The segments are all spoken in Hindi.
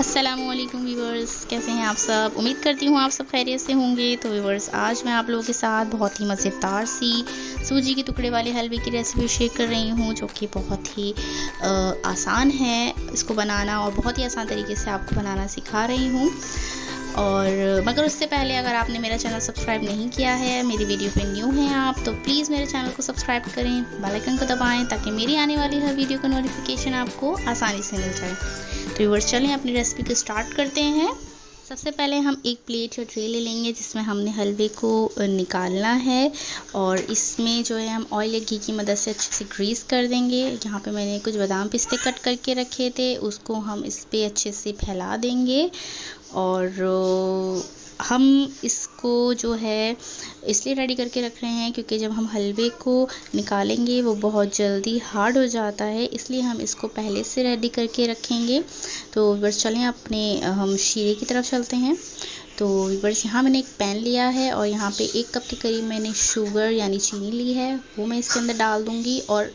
अस्सलामुअलैकुम व्यूवर्स, कैसे हैं आप सब। उम्मीद करती हूँ आप सब खैरियत से होंगे। तो व्यूवर्स, आज मैं आप लोगों के साथ बहुत ही मज़ेदार सी सूजी के टुकड़े वाले हलवे की रेसिपी शेयर कर रही हूँ, जो कि बहुत ही आसान है इसको बनाना और बहुत ही आसान तरीके से आपको बनाना सिखा रही हूँ। और मगर उससे पहले अगर आपने मेरा चैनल सब्सक्राइब नहीं किया है, मेरी वीडियो पे न्यू हैं आप, तो प्लीज़ मेरे चैनल को सब्सक्राइब करें, बेल आइकन को दबाएं ताकि मेरी आने वाली हर वीडियो का नोटिफिकेशन आपको आसानी से मिल जाए। तो व्यूअर्स, चलें अपनी रेसिपी को स्टार्ट करते हैं। सबसे पहले हम एक प्लेट या ट्रे ले लेंगे जिसमें हमने हलवे को निकालना है, और इसमें जो है हम ऑयल या घी की मदद से अच्छे से ग्रीस कर देंगे। यहाँ पे मैंने कुछ बादाम पिस्ते कट करके रखे थे, उसको हम इस पे अच्छे से फैला देंगे। और हम इसको जो है इसलिए रेडी करके रख रहे हैं क्योंकि जब हम हलवे को निकालेंगे वो बहुत जल्दी हार्ड हो जाता है, इसलिए हम इसको पहले से रेडी करके रखेंगे। तो बस चलें हम शीरे की तरफ चलते हैं। तो बस यहाँ मैंने एक पैन लिया है और यहाँ पे 1 कप के करीब मैंने शुगर यानी चीनी ली है, वो मैं इसके अंदर डाल दूँगी। और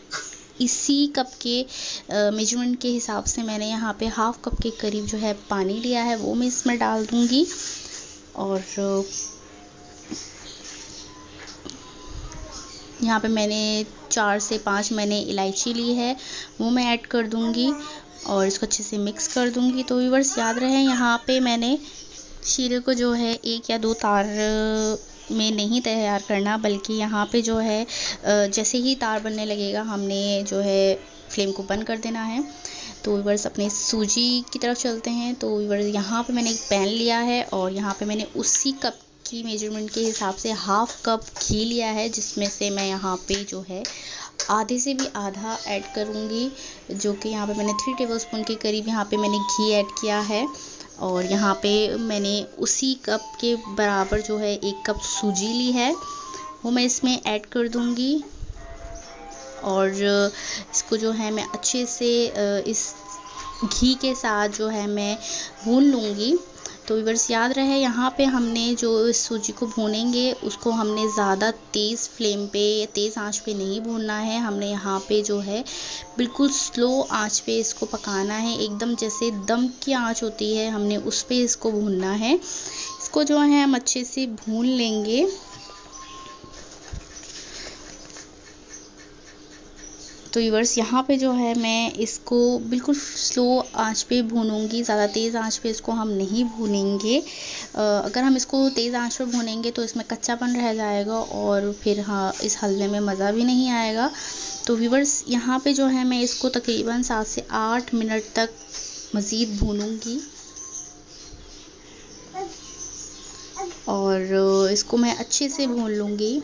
इसी कप के मेजरमेंट के हिसाब से मैंने यहाँ पे ½ कप के करीब जो है पानी लिया है, वो मैं इसमें डाल दूँगी। और यहाँ पे मैंने 4 से 5 मैंने इलायची ली है, वो मैं ऐड कर दूँगी और इसको अच्छे से मिक्स कर दूँगी। तो व्यूअर्स, याद रहे यहाँ पे मैंने शीरे को जो है 1 या 2 तार में नहीं तैयार करना, बल्कि यहाँ पे जो है जैसे ही तार बनने लगेगा हमने जो है फ्लेम को बंद कर देना है। तो व्यूअर्स, अपने सूजी की तरफ चलते हैं। तो व्यूअर्स, यहाँ पे मैंने एक पैन लिया है और यहाँ पे मैंने उसी कप की मेजरमेंट के हिसाब से ½ कप घी लिया है, जिसमें से मैं यहाँ पे जो है आधे से भी आधा ऐड करूँगी, जो कि यहाँ पे मैंने 3 टेबलस्पून के करीब यहाँ पे मैंने घी ऐड किया है। और यहाँ पे मैंने उसी कप के बराबर जो है 1 कप सूजी ली है, वो मैं इसमें ऐड कर दूँगी। और इसको जो है मैं अच्छे से इस घी के साथ जो है मैं भून लूँगी। तो व्यूअर्स, याद रहे यहाँ पे हमने जो इस सूजी को भूनेंगे उसको हमने ज़्यादा तेज़ फ्लेम पे या तेज़ आंच पे नहीं भूनना है। हमने यहाँ पे जो है बिल्कुल स्लो आंच पे इसको पकाना है, एकदम जैसे दम की आंच होती है, हमने उस पे इसको भूनना है। इसको जो है हम अच्छे से भून लेंगे। तो व्यूअर्स, यहाँ पे जो है मैं इसको बिल्कुल स्लो आंच पे भूनूंगी, ज़्यादा तेज़ आंच पे इसको हम नहीं भूनेंगे। अगर हम इसको तेज़ आंच पे भूनेंगे तो इसमें कच्चापन रह जाएगा और फिर इस हलवे में मज़ा भी नहीं आएगा। तो व्यूअर्स, यहाँ पे जो है मैं इसको तकरीबन 7 से 8 मिनट तक मज़ीद भूनूंगी और इसको मैं अच्छे से भून लूँगी।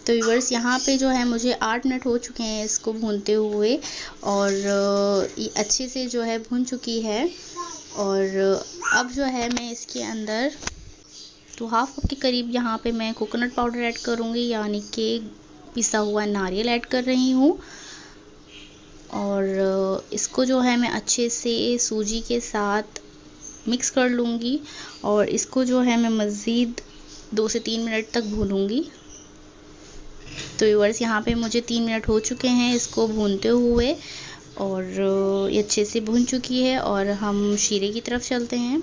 तो व्यूअर्स, यहाँ पे जो है मुझे 8 मिनट हो चुके हैं इसको भूनते हुए, और ये अच्छे से जो है भून चुकी है। और अब जो है मैं इसके अंदर तो ½ कप के करीब यहाँ पे मैं कोकोनट पाउडर ऐड करूँगी, यानी कि पिसा हुआ नारियल ऐड कर रही हूँ। और इसको जो है मैं अच्छे से सूजी के साथ मिक्स कर लूँगी और इसको जो है मैं मज़ीद 2 से 3 मिनट तक भूनूँगी। तो व्यूअर्स, यहाँ पे मुझे 3 मिनट हो चुके हैं इसको भूनते हुए और ये अच्छे से भून चुकी है। और हम शीरे की तरफ चलते हैं।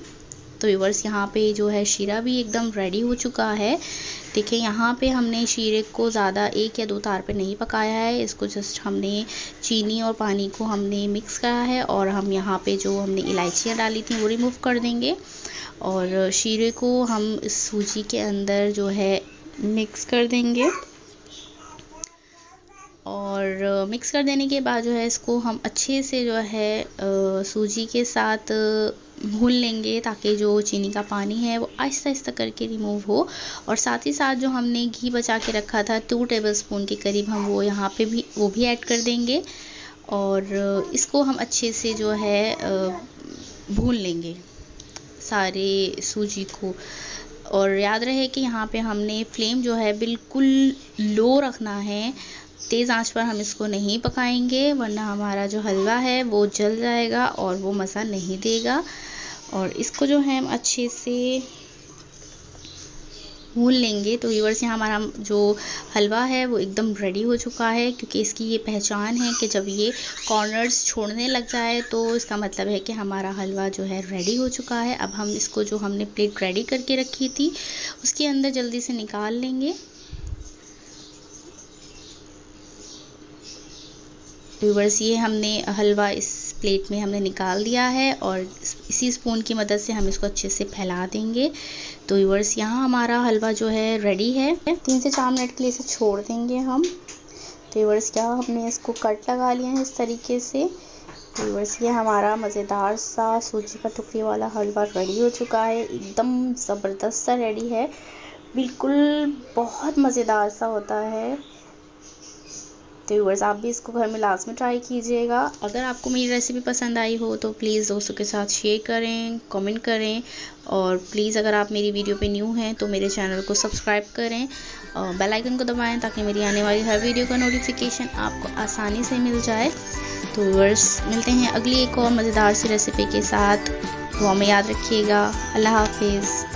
तो व्यूअर्स, यहाँ पे जो है शीरा भी एकदम रेडी हो चुका है। देखिए, यहाँ पे हमने शीरे को ज़्यादा 1 या 2 तार पे नहीं पकाया है, इसको जस्ट हमने चीनी और पानी को हमने मिक्स करा है। और हम यहाँ पे जो हमने इलायचियाँ डाली थी वो रिमूव कर देंगे और शीरे को हम इस सूजी के अंदर जो है मिक्स कर देंगे। और मिक्स कर देने के बाद जो है इसको हम अच्छे से जो है सूजी के साथ भून लेंगे, ताकि जो चीनी का पानी है वो आहिस्ता आहिस्ता करके रिमूव हो। और साथ ही साथ जो हमने घी बचा के रखा था 2 टेबलस्पून के करीब, हम वो यहाँ पे भी ऐड कर देंगे और इसको हम अच्छे से जो है भून लेंगे सारे सूजी को। और याद रहे कि यहाँ पे हमने फ्लेम जो है बिल्कुल लो रखना है, तेज़ आंच पर हम इसको नहीं पकाएंगे, वरना हमारा जो हलवा है वो जल जाएगा और वो मज़ा नहीं देगा। और इसको जो है हम अच्छे से भून लेंगे। तो व्यूअर्स यहाँ हमारा जो हलवा है वो एकदम रेडी हो चुका है, क्योंकि इसकी ये पहचान है कि जब ये कॉर्नर्स छोड़ने लग जाए तो इसका मतलब है कि हमारा हलवा जो है रेडी हो चुका है। अब हम इसको जो हमने प्लेट रेडी करके रखी थी उसके अंदर जल्दी से निकाल लेंगे। व्यूअर्स ये हमने हलवा इस प्लेट में हमने निकाल दिया है और इसी स्पून की मदद से हम इसको अच्छे से फैला देंगे। तो व्यूअर्स यहाँ हमारा हलवा जो है रेडी है। 3 से 4 मिनट के लिए इसे छोड़ देंगे हम। तो व्यूअर्स क्या हमने इसको कट लगा लिया है इस तरीके से। तो व्यूअर्स ये हमारा मज़ेदार सा सूजी का टुकड़ी वाला हलवा रेडी हो चुका है। एकदम ज़बरदस्त सा रेडी है, बिल्कुल बहुत मज़ेदार सा होता है। तो व्यूअर्स आप भी इसको घर में लाजमी ट्राई कीजिएगा। अगर आपको मेरी रेसिपी पसंद आई हो तो प्लीज़ दोस्तों के साथ शेयर करें, कमेंट करें, और प्लीज़ अगर आप मेरी वीडियो पे न्यू हैं तो मेरे चैनल को सब्सक्राइब करें और बेल आइकन को दबाएं ताकि मेरी आने वाली हर वीडियो का नोटिफिकेशन आपको आसानी से मिल जाए। तो व्यूअर्स मिलते हैं अगली एक और मज़ेदार सी रेसिपी के साथ। दुआ में याद रखिएगा। अल्लाह हाफिज़।